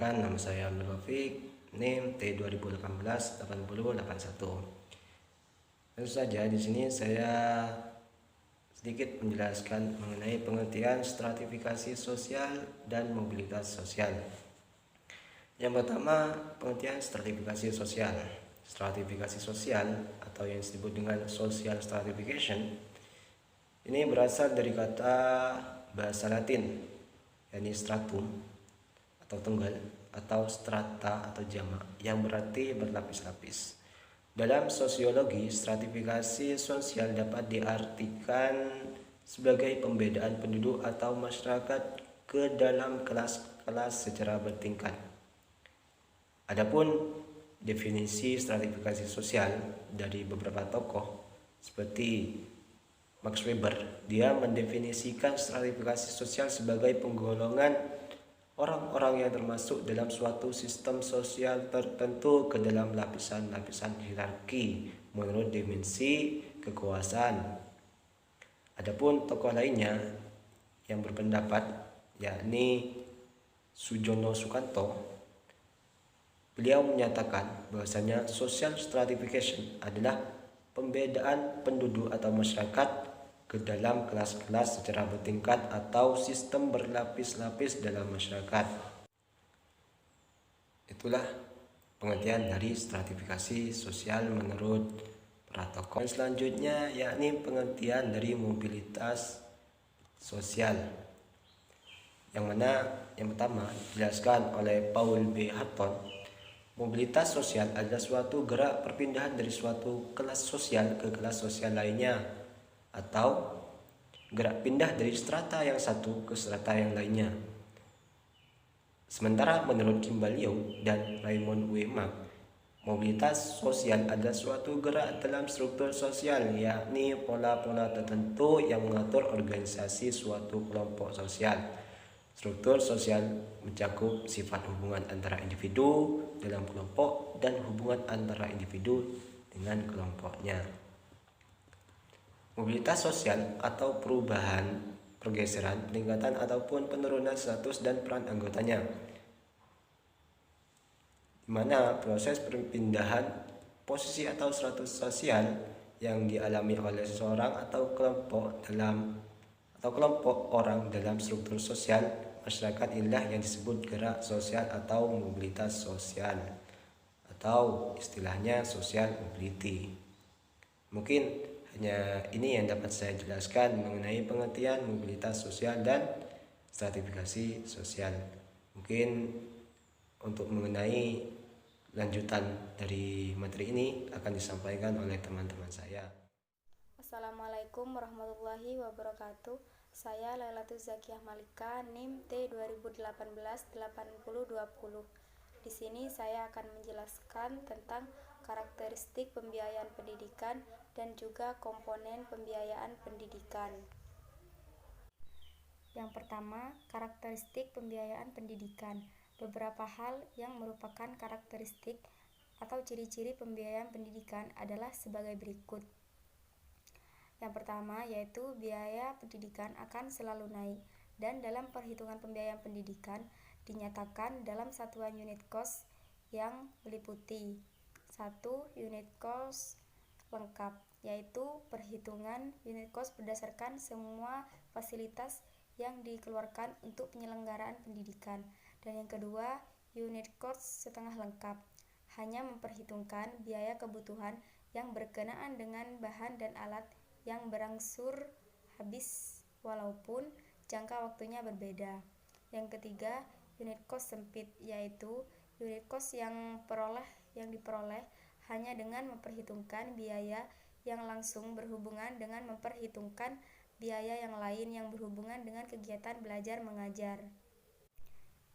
Perkenalkan, nama saya Abdul Rafiq, NIM T2018-8081. Tentu saja di sini saya sedikit menjelaskan mengenai pengertian stratifikasi sosial dan mobilitas sosial. Yang pertama, pengertian stratifikasi sosial. Stratifikasi sosial atau yang disebut dengan social stratification ini berasal dari kata bahasa Latin, yakni stratum atau tunggal, atau strata atau jamak, yang berarti berlapis-lapis. Dalam sosiologi, stratifikasi sosial dapat diartikan sebagai pembedaan penduduk atau masyarakat ke dalam kelas-kelas secara bertingkat. Adapun definisi stratifikasi sosial dari beberapa tokoh seperti Max Weber, dia mendefinisikan stratifikasi sosial sebagai penggolongan orang-orang yang termasuk dalam suatu sistem sosial tertentu ke dalam lapisan-lapisan hierarki menurut dimensi kekuasaan. Adapun tokoh lainnya yang berpendapat yakni Sujono Sukanto, beliau menyatakan bahwasanya social stratification adalah pembedaan penduduk atau masyarakat ke dalam kelas-kelas secara bertingkat atau sistem berlapis-lapis dalam masyarakat. Itulah pengertian dari stratifikasi sosial menurut para tokoh. Selanjutnya yakni pengertian dari mobilitas sosial, yang mana yang pertama dijelaskan oleh Paul B. Hutton. Mobilitas sosial adalah suatu gerak perpindahan dari suatu kelas sosial ke kelas sosial lainnya, atau gerak pindah dari strata yang satu ke strata yang lainnya. Sementara menurut Kimball Young dan Raymond W. Mack, mobilitas sosial adalah suatu gerak dalam struktur sosial, yakni pola-pola tertentu yang mengatur organisasi suatu kelompok sosial. Struktur sosial mencakup sifat hubungan antara individu dalam kelompok dan hubungan antara individu dengan kelompoknya. Mobilitas sosial atau perubahan, pergeseran, peningkatan ataupun penurunan status dan peran anggotanya, di mana proses perpindahan posisi atau status sosial yang dialami oleh seseorang atau kelompok orang dalam struktur sosial masyarakat inilah yang disebut gerak sosial atau mobilitas sosial, atau istilahnya social mobility. Mungkin hanya ini yang dapat saya jelaskan mengenai pengertian mobilitas sosial dan stratifikasi sosial. Mungkin untuk mengenai lanjutan dari materi ini akan disampaikan oleh teman-teman saya. Assalamualaikum warahmatullahi wabarakatuh. Saya Lailatul Zakiyah Malika, NIM T2018-8020. Di sini saya akan menjelaskan tentang karakteristik pembiayaan pendidikan dan juga komponen pembiayaan pendidikan. Yang pertama, karakteristik pembiayaan pendidikan. Beberapa hal yang merupakan karakteristik atau ciri-ciri pembiayaan pendidikan adalah sebagai berikut. Yang pertama yaitu biaya pendidikan akan selalu naik, dan dalam perhitungan pembiayaan pendidikan dinyatakan dalam satuan unit cost yang meliputi 1. Unit cost lengkap, yaitu perhitungan unit cost berdasarkan semua fasilitas yang dikeluarkan untuk penyelenggaraan pendidikan. Dan yang kedua, unit cost setengah lengkap, hanya memperhitungkan biaya kebutuhan yang berkenaan dengan bahan dan alat yang berangsur habis walaupun jangka waktunya berbeda. Yang ketiga, unit cost sempit, yaitu unit cost yang diperoleh hanya dengan memperhitungkan biaya yang langsung berhubungan dengan memperhitungkan biaya yang lain yang berhubungan dengan kegiatan belajar mengajar.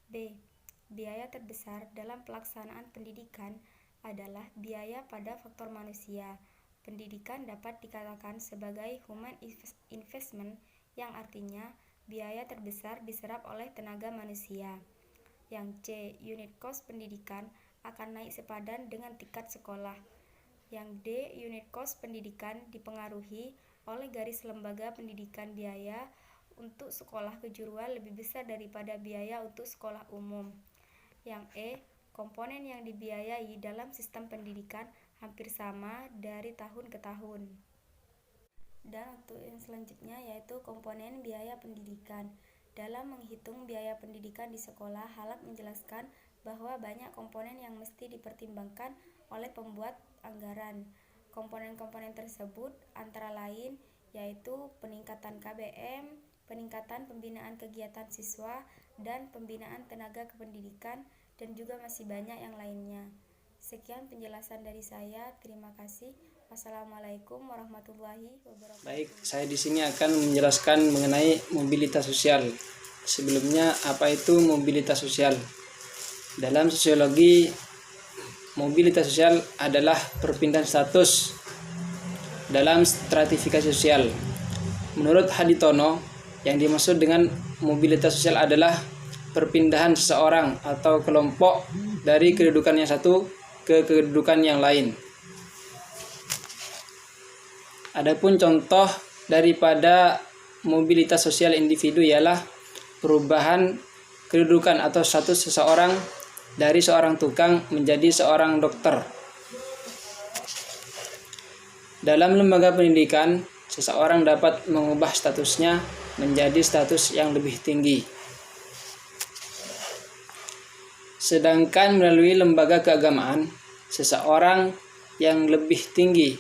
B. Biaya terbesar dalam pelaksanaan pendidikan adalah biaya pada faktor manusia. Pendidikan dapat dikatakan sebagai human investment, yang artinya biaya terbesar diserap oleh tenaga manusia. Yang C. Unit cost pendidikan akan naik sepadan dengan tingkat sekolah. Yang D. Unit cost pendidikan dipengaruhi oleh garis lembaga pendidikan. Biaya untuk sekolah kejuruan lebih besar daripada biaya untuk sekolah umum. Yang E, komponen yang dibiayai dalam sistem pendidikan hampir sama dari tahun ke tahun. Dan untuk yang selanjutnya yaitu komponen biaya pendidikan. Dalam menghitung biaya pendidikan di sekolah, Halak menjelaskan bahwa banyak komponen yang mesti dipertimbangkan oleh pembuat anggaran. Komponen-komponen tersebut antara lain yaitu peningkatan KBM, peningkatan pembinaan kegiatan siswa, dan pembinaan tenaga kependidikan, dan juga masih banyak yang lainnya. Sekian penjelasan dari saya. Terima kasih. Wassalamualaikum warahmatullahi wabarakatuh. Baik, saya di sini akan menjelaskan mengenai mobilitas sosial. Sebelumnya, apa itu mobilitas sosial? Dalam sosiologi, mobilitas sosial adalah perpindahan status dalam stratifikasi sosial. Menurut Haditono, yang dimaksud dengan mobilitas sosial adalah perpindahan seseorang atau kelompok dari kedudukan yang satu ke kedudukan yang lain. Adapun contoh daripada mobilitas sosial individu ialah perubahan kedudukan atau status seseorang dari seorang tukang menjadi seorang dokter. Dalam lembaga pendidikan, seseorang dapat mengubah statusnya menjadi status yang lebih tinggi. Sedangkan melalui lembaga keagamaan, seseorang yang lebih tinggi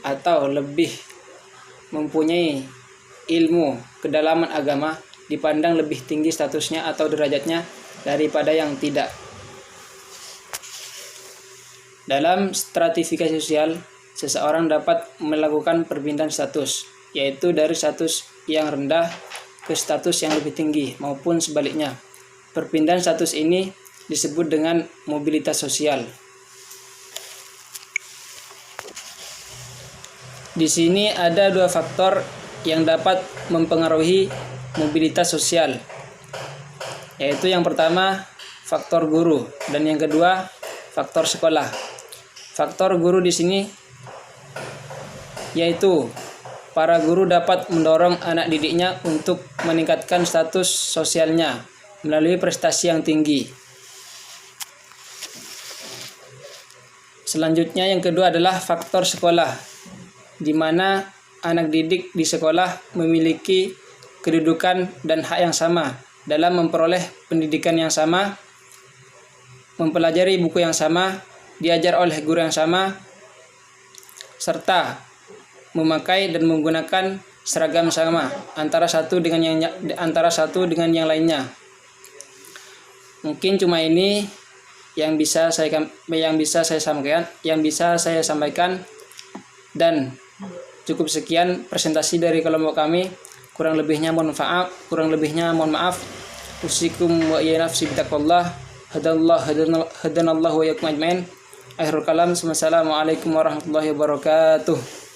atau lebih mempunyai ilmu kedalaman agama dipandang lebih tinggi statusnya atau derajatnya daripada yang tidak. Dalam stratifikasi sosial, seseorang dapat melakukan perpindahan status, yaitu dari status yang rendah ke status yang lebih tinggi maupun sebaliknya. Perpindahan status ini disebut dengan mobilitas sosial. Di sini ada dua faktor yang dapat mempengaruhi mobilitas sosial, yaitu yang pertama faktor guru dan yang kedua faktor sekolah. Faktor guru di sini yaitu para guru dapat mendorong anak didiknya untuk meningkatkan status sosialnya melalui prestasi yang tinggi. Selanjutnya yang kedua adalah faktor sekolah, di mana anak didik di sekolah memiliki kedudukan dan hak yang sama dalam memperoleh pendidikan yang sama, mempelajari buku yang sama, diajar oleh guru yang sama, serta memakai dan menggunakan seragam sama antara satu dengan yang lainnya. Mungkin cuma ini yang bisa saya sampaikan dan cukup sekian presentasi dari kelompok kami. Kurang lebihnya mohon maaf. Usikum wa ya nafsi bitaqwallah. Hadanallahu wa yakum ajmain. Akhirul kalam. Wassalamualaikum warahmatullahi wabarakatuh.